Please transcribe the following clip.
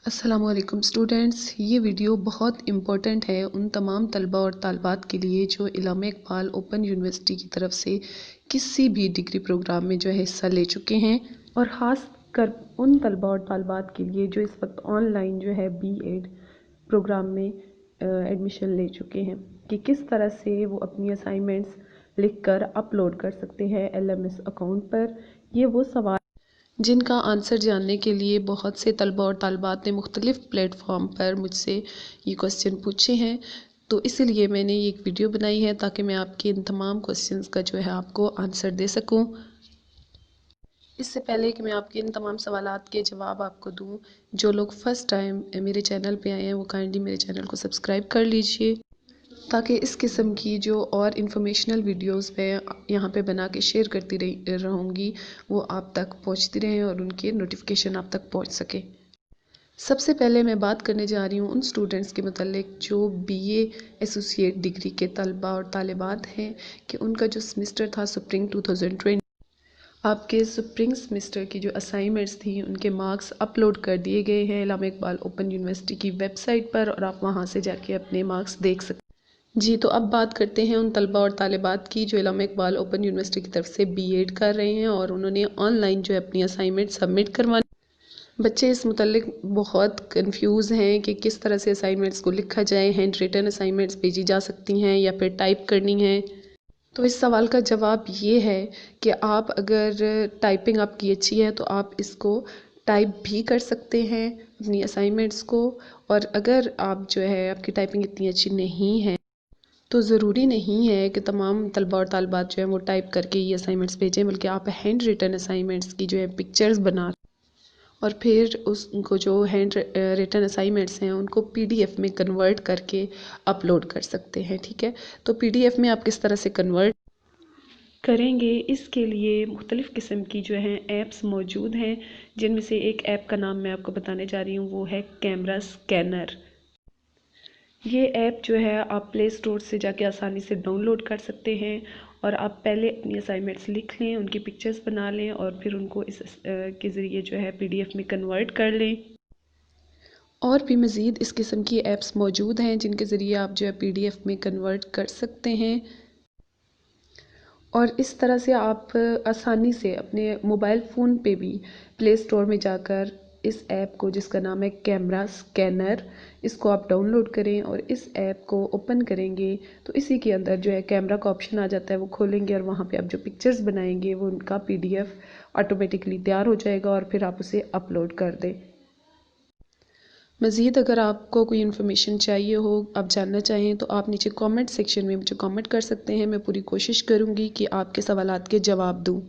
السلام علیکم اسٹوڈینٹس، یہ ویڈیو بہت امپورٹنٹ ہے ان تمام طلبہ اور طالبات کے لیے جو علامہ اقبال اوپن یونیورسٹی کی طرف سے کسی بھی ڈگری پروگرام میں جو ہے حصہ لے چکے ہیں، اور خاص کر ان طلبہ اور طالبات کے لیے جو اس وقت آن لائن جو ہے بی ایڈ پروگرام میں ایڈمیشن لے چکے ہیں کہ کس طرح سے وہ اپنی اسائنمنٹس لکھ کر اپلوڈ کر سکتے ہیں LMS اکاؤنٹ پر۔ یہ وہ سوال جن کا آنسر جاننے کے لیے بہت سے طلبہ اور طالبات نے مختلف پلیٹ فارم پر مجھ سے یہ کوسچن پوچھے ہیں، تو اسی لیے میں نے یہ ایک ویڈیو بنائی ہے تاکہ میں آپ کے ان تمام کوسچنز کا جو ہے آپ کو آنسر دے سکوں۔ اس سے پہلے کہ میں آپ کے ان تمام سوالات کے جواب آپ کو دوں، جو لوگ فرسٹ ٹائم میرے چینل پہ آئے ہیں وہ کائنڈلی میرے چینل کو سبسکرائب کر لیجئے تاکہ اس قسم کی جو اور انفارمیشنل ویڈیوز میں یہاں پہ بنا کے شیئر کرتی رہوں گی وہ آپ تک پہنچتی رہیں اور ان کے نوٹیفیکیشن آپ تک پہنچ سکے۔ سب سے پہلے میں بات کرنے جا رہی ہوں ان سٹوڈنٹس کے متعلق جو BA ایسوسیٹ ڈگری کے طلبہ اور طالبات ہیں کہ ان کا جو سمسٹر تھا سپرنگ 2020، آپ کے سپرنگ سمسٹر کی جو اسائنمنٹس تھیں ان کے مارکس اپلوڈ کر دیے گئے ہیں علامہ اقبال اوپن یونیورسٹی کی ویب سائٹ پر، اور آپ وہاں سے جا کے اپنے مارکس دیکھ سکتے ہیں۔ جی تو اب بات کرتے ہیں ان طلبہ اور طالبات کی جو علامہ اقبال اوپن یونیورسٹی کی طرف سے بی ایڈ کر رہے ہیں اور انہوں نے آن لائن جو ہے اپنی اسائنمنٹ سبمٹ کروانے۔ بچے اس متعلق بہت کنفیوز ہیں کہ کس طرح سے اسائنمنٹس کو لکھا جائے، ہینڈ ریٹن اسائنمنٹس بھیجی جا سکتی ہیں یا پھر ٹائپ کرنی ہے۔ تو اس سوال کا جواب یہ ہے کہ آپ اگر ٹائپنگ آپ کی اچھی ہے تو آپ اس کو ٹائپ بھی کر سکتے ہیں اپنی اسائنمنٹس کو، اور اگر آپ جو ہے آپ کی ٹائپنگ اتنی اچھی نہیں ہے تو ضروری نہیں ہے کہ تمام طلبہ اور طالبات جو ہیں وہ ٹائپ کر کے یہ اسائنمنٹس بھیجیں، بلکہ آپ ہینڈ ریٹن اسائنمنٹس کی جو ہے پکچرز بنا اور پھر اس کو جو ہینڈ ریٹن اسائنمنٹس ہیں ان کو PDF میں کنورٹ کر کے اپلوڈ کر سکتے ہیں، ٹھیک ہے؟ تو PDF میں آپ کس طرح سے کنورٹ کریں گے، اس کے لیے مختلف قسم کی جو ہیں ایپس موجود ہیں، جن میں سے ایک ایپ کا نام میں آپ کو بتانے جا رہی ہوں، وہ ہے کیمرا اسکینر۔ یہ ایپ جو ہے آپ پلے اسٹور سے جا کے آسانی سے ڈاؤن لوڈ کر سکتے ہیں، اور آپ پہلے اپنی اسائنمنٹس لکھ لیں، ان کی پکچرز بنا لیں اور پھر ان کو اس کے ذریعے جو ہے PDF میں کنورٹ کر لیں۔ اور بھی مزید اس قسم کی ایپس موجود ہیں جن کے ذریعے آپ جو ہے PDF میں کنورٹ کر سکتے ہیں، اور اس طرح سے آپ آسانی سے اپنے موبائل فون پہ بھی پلے اسٹور میں جا کر اس ایپ کو، جس کا نام ہے کیمرا اسکینر، اس کو آپ ڈاؤن لوڈ کریں اور اس ایپ کو اوپن کریں گے تو اسی کے اندر جو ہے کیمرا کا آپشن آ جاتا ہے، وہ کھولیں گے اور وہاں پہ آپ جو پکچرز بنائیں گے وہ ان کا PDF آٹومیٹکلی تیار ہو جائے گا اور پھر آپ اسے اپلوڈ کر دیں۔ مزید اگر آپ کو کوئی انفارمیشن چاہیے ہو، آپ جاننا چاہیں تو آپ نیچے کامنٹ سیکشن میں مجھے کامنٹ کر سکتے ہیں، میں پوری کوشش کروں گی کہ آپ کے سوالات کے جواب دوں۔